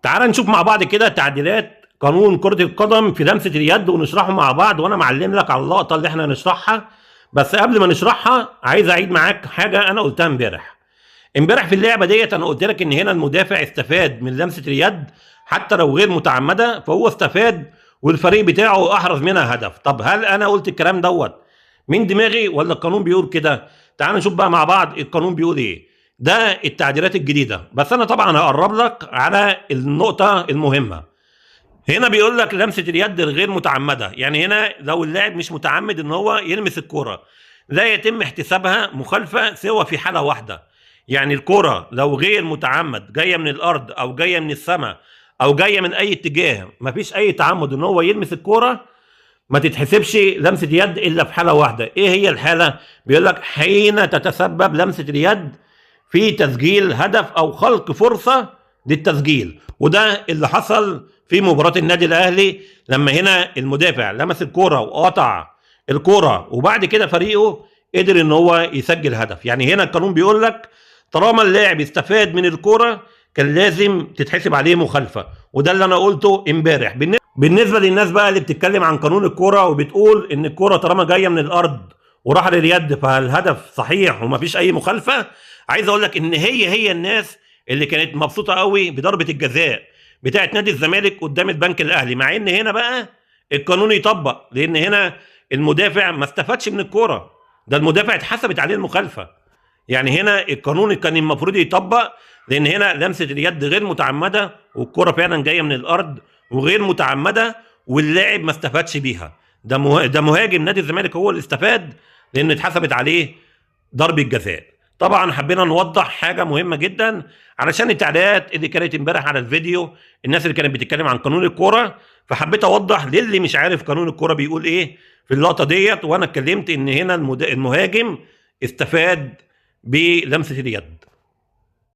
تعال نشوف مع بعض كده تعديلات قانون كرة القدم في لمسة اليد ونشرحه مع بعض، وانا معلم لك على اللقطة اللي احنا هنشرحها. بس قبل ما نشرحها عايز اعيد معاك حاجة انا قلتها امبارح في اللعبة ديت. انا قلت لك ان هنا المدافع استفاد من لمسة اليد حتى لو غير متعمدة، فهو استفاد والفريق بتاعه احرز منها هدف. طب هل انا قلت الكلام دوت من دماغي ولا القانون بيقول كده؟ تعال نشوف بقى مع بعض القانون بيقول ايه. ده التعديلات الجديدة، بس انا طبعا هقرب لك على النقطة المهمة. هنا بيقول لك لمسة اليد الغير متعمدة، يعني هنا لو اللاعب مش متعمد ان هو يلمس الكرة لا يتم احتسابها مخالفة سوى في حالة واحدة. يعني الكرة لو غير متعمد جاية من الارض او جاية من السماء او جاية من اي اتجاه، مفيش اي تعمد ان هو يلمس الكرة، ما تتحسبش لمسة يد الا في حالة واحدة. ايه هي الحالة؟ بيقول لك حين تتسبب لمسة اليد في تسجيل هدف او خلق فرصة للتسجيل. وده اللي حصل في مباراة النادي الاهلي، لما هنا المدافع لمس الكرة وقطع الكرة وبعد كده فريقه قدر ان هو يسجل هدف. يعني هنا القانون بيقول لك طالما اللاعب استفاد من الكرة كان لازم تتحسب عليه مخالفة، وده اللي انا قلته امبارح. بالنسبة للناس بقى اللي بتتكلم عن قانون الكرة وبتقول ان الكرة طالما جاية من الارض وراح لليد فالهدف صحيح ومفيش اي مخالفة، عايز اقول لك ان هي الناس اللي كانت مبسوطة قوي بضربة الجزاء بتاعت نادي الزمالك قدام البنك الاهلي، مع ان هنا بقى القانون يطبق، لان هنا المدافع ما استفادش من الكرة، ده المدافع اتحسبت عليه المخالفة. يعني هنا القانون كان المفروض يطبق، لان هنا لمسة اليد غير متعمدة والكرة فعلا جاية من الارض وغير متعمدة واللاعب ما استفادش بيها. ده مهاجم نادي الزمالك هو اللي استفاد لان اتحسبت عليه ضربة جزاء. طبعا حبينا نوضح حاجة مهمة جدا علشان التعليقات اللي كانت امبارح على الفيديو، الناس اللي كانت بتتكلم عن قانون الكرة، فحبيت اوضح للي مش عارف قانون الكرة بيقول ايه في اللقطة ديت. وانا اتكلمت ان هنا المهاجم استفاد بلمسة اليد.